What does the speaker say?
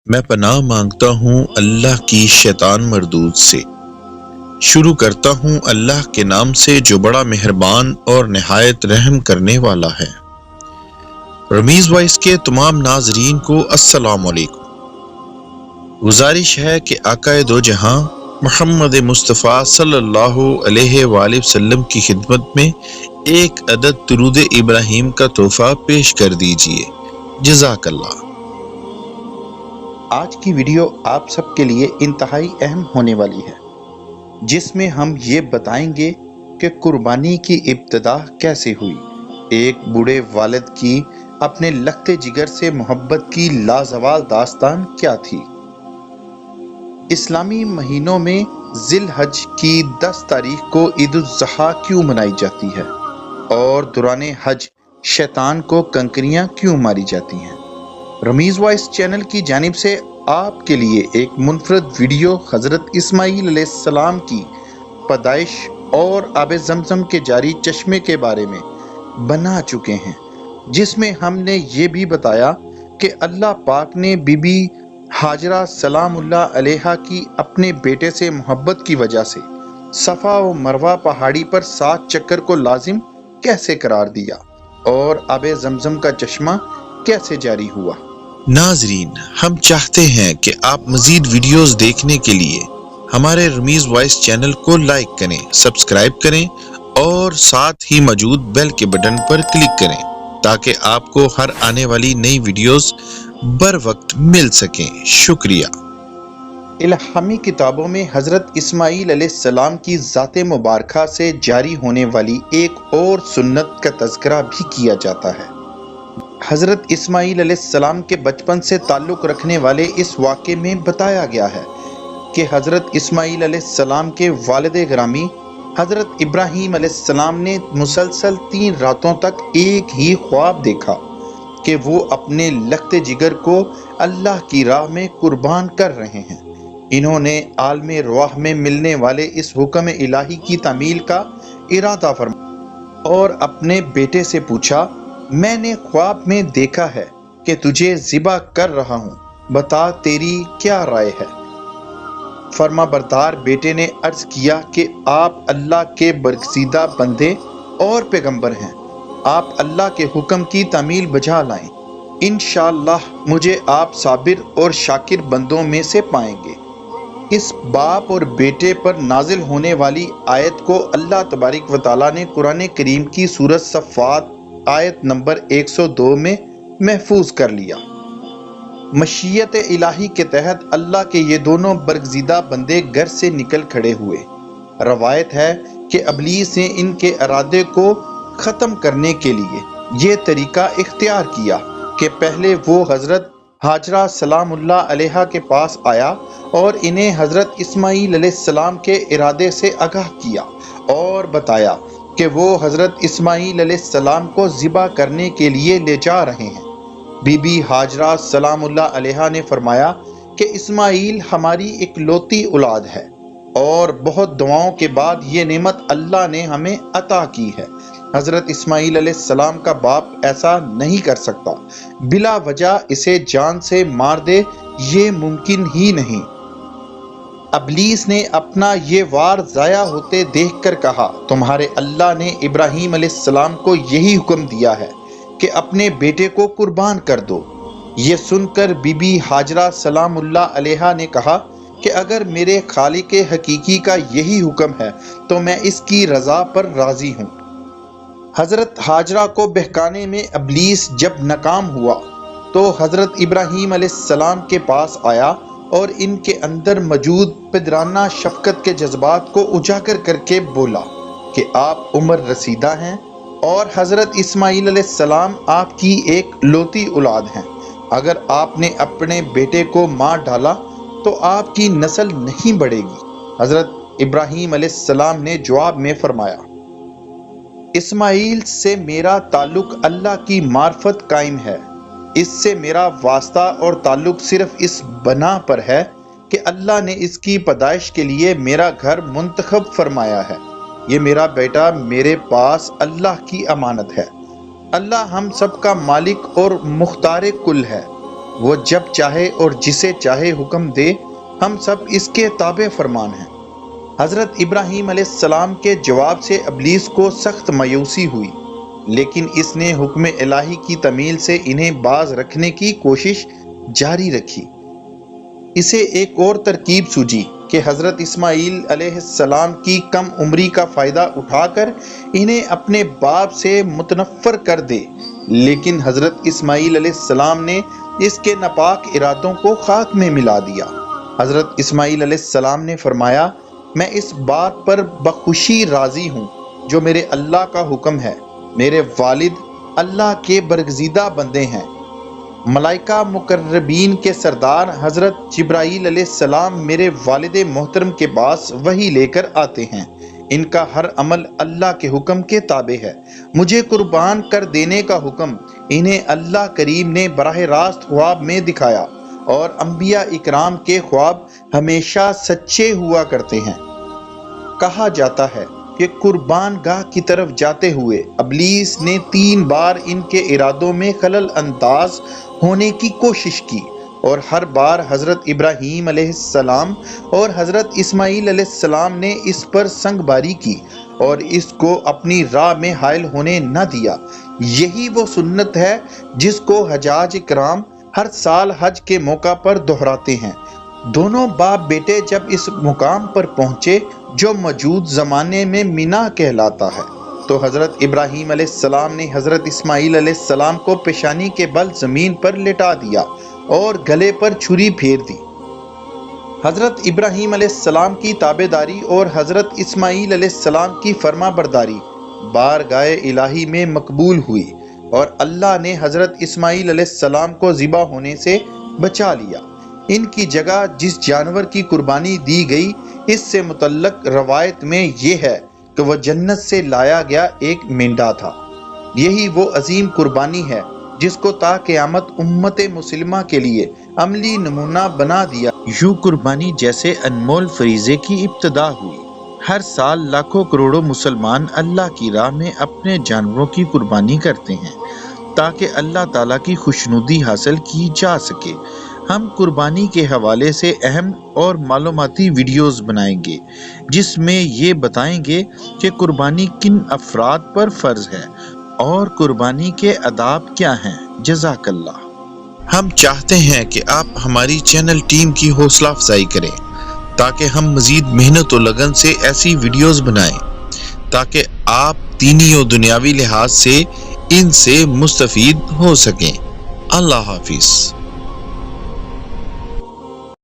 میں پناہ مانگتا ہوں اللہ کی شیطان مردود سے۔ شروع کرتا ہوں اللہ کے نام سے جو بڑا مہربان اور نہایت رحم کرنے والا ہے۔ رمیز وائس کے تمام ناظرین کو السلام علیکم۔ گزارش ہے کہ آقا دو جہاں محمد مصطفیٰ صلی اللہ علیہ وآلہ وسلم کی خدمت میں ایک عدد درود ابراہیم کا تحفہ پیش کر دیجئے۔ جزاک اللہ۔ آج کی ویڈیو آپ سب کے لیے انتہائی اہم ہونے والی ہے، جس میں ہم یہ بتائیں گے کہ قربانی کی ابتدا کیسے ہوئی، ایک بوڑھے والد کی اپنے لگتے جگر سے محبت کی لازوال داستان کیا تھی۔ اسلامی مہینوں میں ذی الحج کی 10 تاریخ کو عید الاضحیٰ کیوں منائی جاتی ہے، اور دوران حج شیطان کو کنکریاں کیوں ماری جاتی ہیں؟ رمیز وائس چینل کی جانب سے آپ کے لیے ایک منفرد ویڈیو حضرت اسماعیل علیہ السلام کی پیدائش اور آب زمزم کے جاری چشمے کے بارے میں بنا چکے ہیں، جس میں ہم نے یہ بھی بتایا کہ اللہ پاک نے بی بی ہاجرہ سلام اللہ علیہا کی اپنے بیٹے سے محبت کی وجہ سے صفا و مروہ پہاڑی پر 7 چکر کو لازم کیسے قرار دیا، اور آب زمزم کا چشمہ کیسے جاری ہوا۔ ناظرین، ہم چاہتے ہیں کہ آپ مزید ویڈیوز دیکھنے کے لیے ہمارے رمیز وائس چینل کو لائک کریں، سبسکرائب کریں اور ساتھ ہی موجود بیل کے بٹن پر کلک کریں تاکہ آپ کو ہر آنے والی نئی ویڈیوز بر وقت مل سکیں۔ شکریہ۔ الہامی کتابوں میں حضرت اسماعیل علیہ السلام کی ذات مبارکہ سے جاری ہونے والی ایک اور سنت کا تذکرہ بھی کیا جاتا ہے۔ حضرت اسماعیل علیہ السلام کے بچپن سے تعلق رکھنے والے اس واقعے میں بتایا گیا ہے کہ حضرت اسماعیل علیہ السلام کے والد گرامی حضرت ابراہیم علیہ السلام نے مسلسل 3 راتوں تک ایک ہی خواب دیکھا کہ وہ اپنے لگتے جگر کو اللہ کی راہ میں قربان کر رہے ہیں۔ انہوں نے عالم رواح میں ملنے والے اس حکم الہی کی تعمیل کا ارادہ فرمایا اور اپنے بیٹے سے پوچھا، میں نے خواب میں دیکھا ہے کہ تجھے ذبح کر رہا ہوں، بتا تیری کیا رائے ہے؟ فرما بردار بیٹے نے عرض کیا کہ آپ اللہ کے برگزیدہ بندے اور پیغمبر ہیں، آپ اللہ کے حکم کی تعمیل بجا لائیں، انشاءاللہ مجھے آپ صابر اور شاکر بندوں میں سے پائیں گے۔ اس باپ اور بیٹے پر نازل ہونے والی آیت کو اللہ تبارک و تعالیٰ نے قرآن کریم کی سورۃ صفات آیت نمبر 102 میں محفوظ کر لیا۔ مشیت الہی کے تحت اللہ کے یہ دونوں برگزیدہ بندے گھر سے نکل کھڑے ہوئے۔ روایت ہے کہ ابلیس نے ان کے ارادے کو ختم کرنے کے لیے یہ طریقہ اختیار کیا کہ پہلے وہ حضرت ہاجرہ سلام اللہ علیہا کے پاس آیا اور انہیں حضرت اسماعیل علیہ السلام کے ارادے سے آگاہ کیا اور بتایا کہ وہ حضرت اسماعیل علیہ السلام کو ذبح کرنے کے لیے لے جا رہے ہیں۔ بی بی ہاجرہ سلام اللہ علیہا نے فرمایا کہ اسماعیل ہماری اکلوتی اولاد ہے اور بہت دعاؤں کے بعد یہ نعمت اللہ نے ہمیں عطا کی ہے۔ حضرت اسماعیل علیہ السلام کا باپ ایسا نہیں کر سکتا، بلا وجہ اسے جان سے مار دے، یہ ممکن ہی نہیں۔ ابلیس نے اپنا یہ وار ضائع ہوتے دیکھ کر کہا، تمہارے اللہ نے ابراہیم علیہ السلام کو یہی حکم دیا ہے کہ اپنے بیٹے کو قربان کر دو۔ یہ سن کر بی بی ہاجرہ سلام اللہ علیہا نے کہا کہ اگر میرے خالق حقیقی کا یہی حکم ہے تو میں اس کی رضا پر راضی ہوں۔ حضرت ہاجرہ کو بہکانے میں ابلیس جب ناکام ہوا تو حضرت ابراہیم علیہ السلام کے پاس آیا اور ان کے اندر موجود پدرانہ شفقت کے جذبات کو اجاگر کر کے بولا کہ آپ عمر رسیدہ ہیں اور حضرت اسماعیل علیہ السلام آپ کی ایک لوتی اولاد ہیں، اگر آپ نے اپنے بیٹے کو مار ڈالا تو آپ کی نسل نہیں بڑھے گی۔ حضرت ابراہیم علیہ السلام نے جواب میں فرمایا، اسماعیل سے میرا تعلق اللہ کی معرفت قائم ہے، اس سے میرا واسطہ اور تعلق صرف اس بنا پر ہے کہ اللہ نے اس کی پیدائش کے لیے میرا گھر منتخب فرمایا ہے۔ یہ میرا بیٹا میرے پاس اللہ کی امانت ہے۔ اللہ ہم سب کا مالک اور مختار کل ہے۔ وہ جب چاہے اور جسے چاہے حکم دے، ہم سب اس کے تابع فرمان ہیں۔ حضرت ابراہیم علیہ السلام کے جواب سے ابلیس کو سخت مایوسی ہوئی، لیکن اس نے حکم الہی کی تعمیل سے انہیں باز رکھنے کی کوشش جاری رکھی۔ اسے ایک اور ترکیب سوجی کہ حضرت اسماعیل علیہ السلام کی کم عمری کا فائدہ اٹھا کر انہیں اپنے باپ سے متنفر کر دے، لیکن حضرت اسماعیل علیہ السلام نے اس کے ناپاک ارادوں کو خاک میں ملا دیا۔ حضرت اسماعیل علیہ السلام نے فرمایا، میں اس بات پر بخوشی راضی ہوں جو میرے اللہ کا حکم ہے۔ میرے والد اللہ کے برگزیدہ بندے ہیں۔ ملائکہ مقربین کے سردار حضرت جبرائیل علیہ السلام میرے والد محترم کے پاس وحی لے کر آتے ہیں۔ ان کا ہر عمل اللہ کے حکم کے تابع ہے۔ مجھے قربان کر دینے کا حکم انہیں اللہ کریم نے براہ راست خواب میں دکھایا، اور انبیاء اکرام کے خواب ہمیشہ سچے ہوا کرتے ہیں۔ کہا جاتا ہے کہ قربان گاہ کی طرف جاتے ہوئے ابلیس نے 3 بار ان کے ارادوں میں خلل انداز ہونے کی کوشش کی، اور ہر بار حضرت ابراہیم علیہ السلام اور حضرت اسماعیل علیہ السلام نے اس پر سنگ باری کی اور اس کو اپنی راہ میں حائل ہونے نہ دیا۔ یہی وہ سنت ہے جس کو حجاج کرام ہر سال حج کے موقع پر دہراتے ہیں۔ دونوں باپ بیٹے جب اس مقام پر پہنچے جو موجود زمانے میں مینا کہلاتا ہے، تو حضرت ابراہیم علیہ السلام نے حضرت اسماعیل علیہ السلام کو پیشانی کے بل زمین پر لٹا دیا اور گلے پر چھری پھیر دی۔ حضرت ابراہیم علیہ السلام کی تابعداری اور حضرت اسماعیل علیہ السلام کی فرما برداری بارگاہ الہی میں مقبول ہوئی، اور اللہ نے حضرت اسماعیل علیہ السلام کو ذبح ہونے سے بچا لیا۔ ان کی جگہ جس جانور کی قربانی دی گئی، اس سے متعلق روایت میں یہ ہے کہ وہ جنت سے لایا گیا ایک مینڈا تھا۔ یہی وہ عظیم قربانی ہے جس کو تا قیامت امت مسلمہ کے لیے عملی نمونہ بنا دیا۔ یوں قربانی جیسے انمول فریضے کی ابتدا ہوئی۔ ہر سال لاکھوں کروڑوں مسلمان اللہ کی راہ میں اپنے جانوروں کی قربانی کرتے ہیں تاکہ اللہ تعالیٰ کی خوشنودی حاصل کی جا سکے۔ ہم قربانی کے حوالے سے اہم اور معلوماتی ویڈیوز بنائیں گے جس میں یہ بتائیں گے کہ قربانی کن افراد پر فرض ہے اور قربانی کے آداب کیا ہیں۔ جزاک اللہ۔ ہم چاہتے ہیں کہ آپ ہماری چینل ٹیم کی حوصلہ افزائی کریں تاکہ ہم مزید محنت و لگن سے ایسی ویڈیوز بنائیں تاکہ آپ دینی و دنیاوی لحاظ سے ان سے مستفید ہو سکیں۔ اللہ حافظ۔